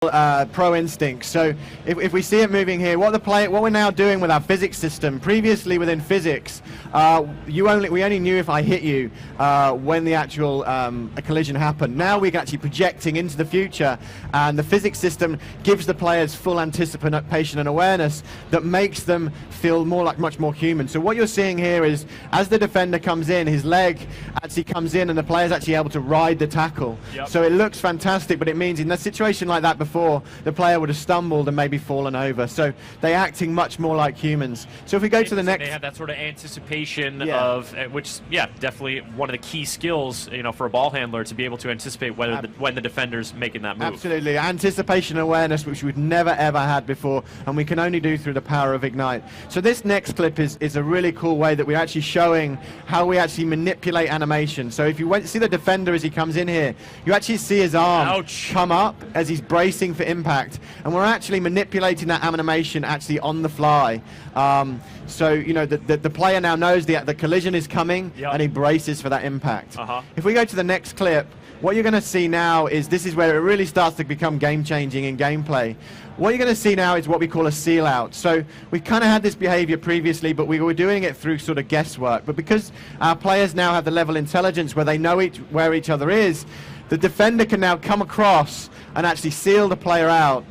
pro instinct. So if we see it moving here, what we're now doing with our physics system, previously within physics, we only knew if I hit you when the actual a collision happened. Now we're actually projecting into the future, and the physics system gives the players full anticipation and awareness that makes them feel much more human. So what you're seeing here is, as the defender comes in, his leg actually comes in and the player's actually able to ride the tackle. Yep. So it looks fantastic, but it means in a situation like that before, the player would have stumbled and maybe fallen over. So they're acting much more like humans. So if we go to the next... They have that sort of anticipation of, which, definitely one of the key skills, for a ball handler to be able to anticipate when the defender's making that move. Absolutely. Anticipation and awareness, which we've never ever had before, and we can only do through the power of Ignite. So this next clip is a really cool way that we're actually showing how we actually manipulate animation. So if you see the defender as he comes in here, you actually see his arm come up as he's bracing for impact, and we're actually manipulating that animation actually on the fly. So the player now knows the collision is coming, and he braces for that impact. If we go to the next clip, what you're going to see now is this is where it really starts to become game-changing in gameplay. What you're going to see now is what we call a seal out. So we've kind of had this behavior previously, but we were doing it through sort of guesswork. But because our players now have the level of intelligence where they know where each other is, the defender can now come across and actually seal the player out,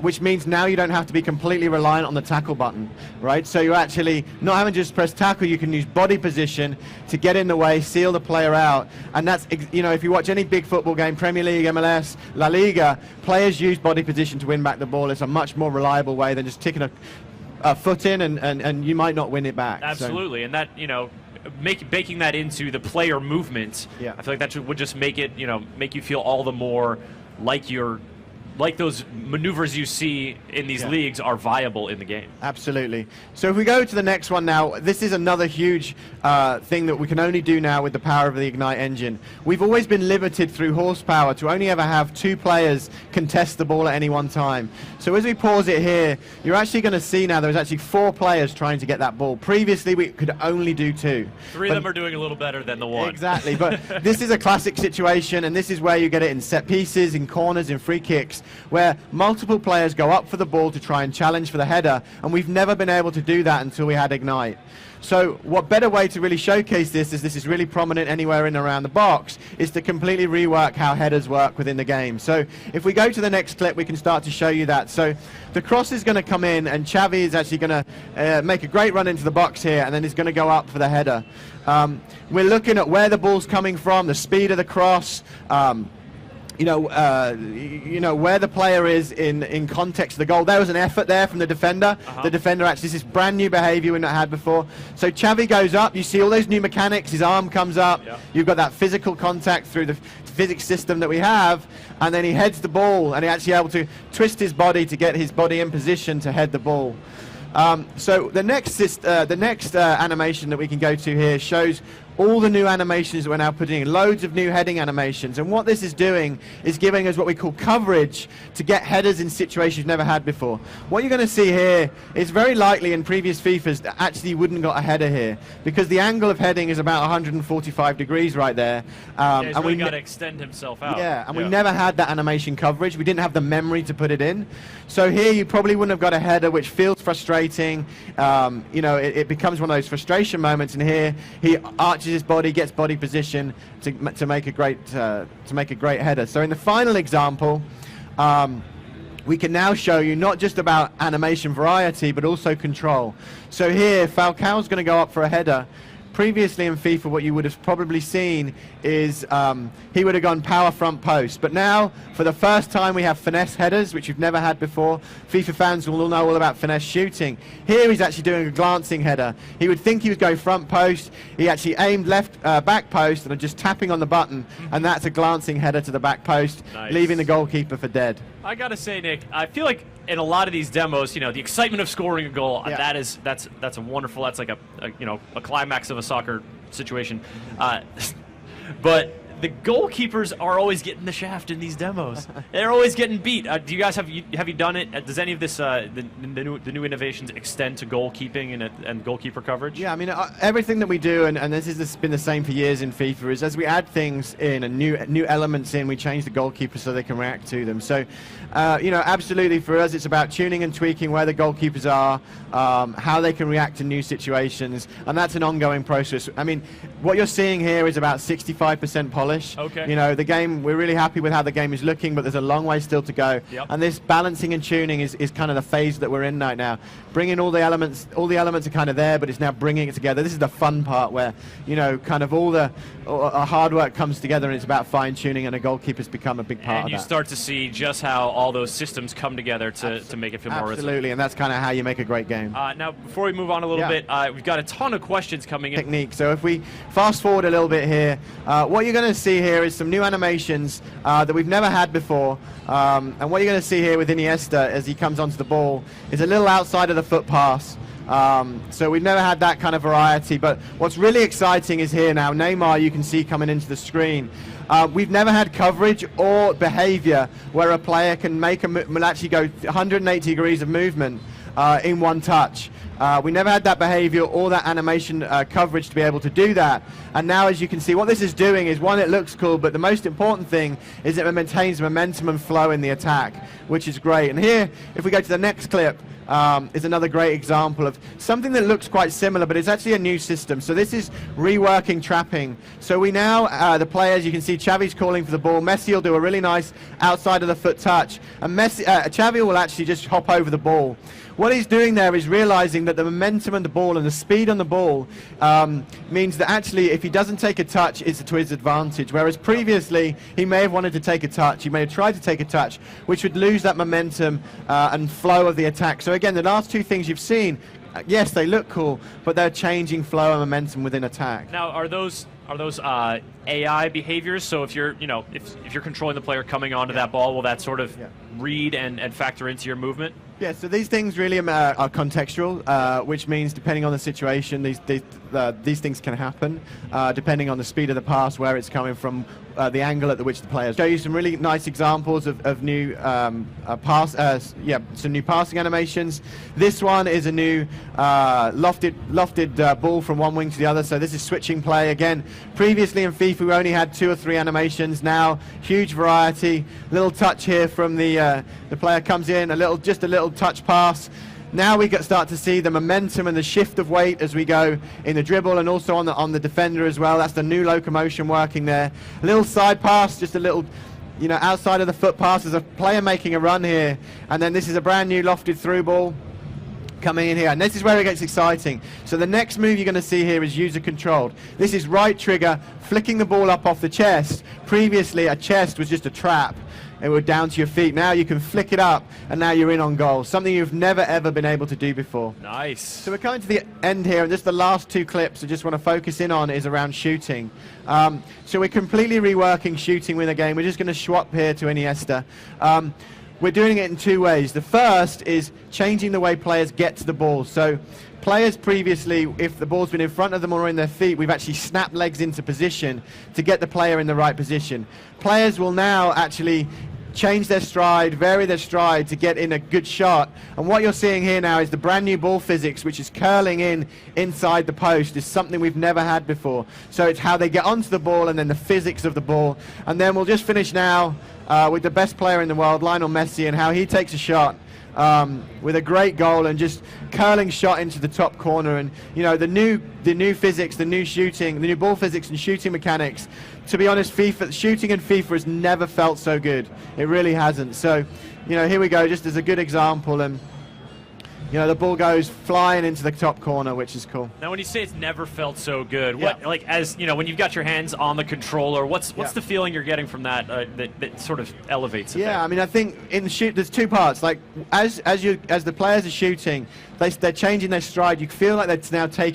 which means now you don't have to be completely reliant on the tackle button, right? So you're actually not having to just press tackle, you can use body position to get in the way, seal the player out. And that's, if you watch any big football game, Premier League, MLS, La Liga, players use body position to win back the ball. It's a much more reliable way than just ticking a foot in and you might not win it back. Absolutely, and that, baking that into the player movement, I feel like that would just make it, make you feel all the more like those maneuvers you see in these leagues are viable in the game. Absolutely. So if we go to the next one now, this is another huge thing that we can only do now with the power of the Ignite engine. We've always been limited through horsepower to only ever have 2 players contest the ball at any one time. So as we pause it here, you're actually going to see now there's actually 4 players trying to get that ball. Previously we could only do 2. 3 of them are doing a little better than the 1. Exactly, but this is a classic situation, and this is where you get it in set pieces, in corners, in free kicks, where multiple players go up for the ball to try and challenge for the header, and we've never been able to do that until we had Ignite. So what better way to really showcase this, as this is really prominent anywhere in and around the box, is to completely rework how headers work within the game. So if we go to the next clip, we can start to show you that. So the cross is going to come in, and Xavi is actually going to make a great run into the box here, and then he's going to go up for the header. We're looking at where the ball's coming from, the speed of the cross, where the player is in context of the goal. There was an effort there from the defender. The defender actually, this is brand new behavior we've not had before. So Xavi goes up, you see all those new mechanics, his arm comes up, you've got that physical contact through the physics system that we have, and then he heads the ball, and he's actually able to twist his body to get his body in position to head the ball. So the next animation that we can go to here shows all the new animations that we're now putting in, loads of new heading animations, and what this is doing is giving us what we call coverage to get headers in situations you've never had before. What you're going to see here is very likely in previous FIFAs that actually you wouldn't got a header here, because the angle of heading is about 145 degrees right there. He's really got to extend himself out. Yeah, and we never had that animation coverage. We didn't have the memory to put it in. So here you probably wouldn't have got a header, which feels frustrating. It becomes one of those frustration moments, and here he arches his body, gets body position to make a great header. So in the final example, we can now show you not just about animation variety, but also control. So here, Falcao's going to go up for a header. Previously in FIFA, what you would have probably seen is he would have gone power front post. But now, for the first time, we have finesse headers, which we've never had before. FIFA fans will all know all about finesse shooting. Here he's actually doing a glancing header. He would think he was going front post. He actually aimed left back post and just tapping on the button, and that's a glancing header to the back post, leaving the goalkeeper for dead. I gotta say, Nick, I feel like in a lot of these demos, the excitement of scoring a goal, that's a wonderful, that's like a climax of a soccer situation. But the goalkeepers are always getting the shaft in these demos. They're always getting beat. Do you guys have you done it? Does any of this the new innovations extend to goalkeeping and goalkeeper coverage? Yeah, I mean everything that we do, and this has been the same for years in FIFA, is as we add things in and new elements in, we change the goalkeeper so they can react to them. So, absolutely for us, it's about tuning and tweaking where the goalkeepers are, how they can react to new situations, and that's an ongoing process. I mean, what you're seeing here is about 65% polish. Okay. The game, we're really happy with how the game is looking, but there's a long way still to go. Yep. And this balancing and tuning is kind of the phase that we're in right now. Bringing all the elements are kind of there, but it's now bringing it together. This is the fun part where, kind of all the hard work comes together, and it's about fine-tuning, and the goalkeepers become a big part of that. And you start to see just how all those systems come together to make it feel more rhythmic. Absolutely, and that's kind of how you make a great game. Now, before we move on a little bit, we've got a ton of questions coming in. Technique. So if we fast forward a little bit here, what you're going to see here is some new animations that we've never had before. And what you're going to see here with Iniesta as he comes onto the ball is a little outside of the foot pass. So we've never had that kind of variety, but what's really exciting is here now, Neymar, you can see coming into the screen. We've never had coverage or behavior where a player can actually go 180 degrees of movement in one touch. We never had that behavior or that animation coverage to be able to do that. And now, as you can see, what this is doing is, one, it looks cool, but the most important thing is it maintains momentum and flow in the attack, which is great. And here, if we go to the next clip, is another great example of something that looks quite similar, but it's actually a new system. So this is reworking trapping. So we now, the players, you can see Xavi's calling for the ball. Messi will do a really nice outside of the foot touch, and Xavi will actually just hop over the ball. What he's doing there is realizing that the momentum on the ball and the speed on the ball means that actually if he doesn't take a touch, it's to his advantage. Whereas previously, he may have wanted to take a touch, he may have tried to take a touch, which would lose that momentum and flow of the attack. So again, the last two things you've seen, yes, they look cool, but they're changing flow and momentum within attack. Now, are those AI behaviors? So if you're if you're controlling the player coming onto that ball, will that sort of read and factor into your movement? Yeah, so these things really are contextual, which means depending on the situation, these things can happen, depending on the speed of the pass, where it's coming from, the angle at which the players. Show you some really nice examples of new some new passing animations. This one is a new lofted ball from one wing to the other. So this is switching play again. Previously in FIFA, we only had 2 or 3 animations. Now, huge variety. Little touch here from the player comes in, just a little touch pass. Now we start to see the momentum and the shift of weight as we go in the dribble, and also on the defender as well. That's the new locomotion working there. A little side pass, just a little, outside of the foot pass. There's a player making a run here, and then this is a brand new lofted through ball coming in here, and this is where it gets exciting. So the next move you're going to see here is user controlled. This is right trigger, flicking the ball up off the chest. Previously, a chest was just a trap. It would down to your feet. Now you can flick it up, and now you're in on goal. Something you've never ever been able to do before. Nice. So we're coming to the end here, and just the last 2 clips I just want to focus in on is around shooting. So we're completely reworking shooting with the game. We're just going to swap here to Iniesta. We're doing it in 2 ways. The first is changing the way players get to the ball. So players previously, if the ball's been in front of them or in their feet, we've actually snapped legs into position to get the player in the right position. Players will now actually change their stride, vary their stride to get in a good shot. And what you're seeing here now is the brand new ball physics, which is curling inside the post, is something we've never had before. So it's how they get onto the ball and then the physics of the ball. And then we'll just finish now with the best player in the world, Lionel Messi, and how he takes a shot with a great goal and just curling shot into the top corner. And the new physics, the new shooting, the new ball physics and shooting mechanics. To be honest, shooting in FIFA has never felt so good. It really hasn't. So, here we go, just as a good example, and the ball goes flying into the top corner, which is cool. Now, when you say it's never felt so good, what, when you've got your hands on the controller, what's the feeling you're getting from that that sort of elevates it? Yeah, I mean, I think in the shoot, there's 2 parts. Like as the players are shooting, they're changing their stride. You feel like they're now taking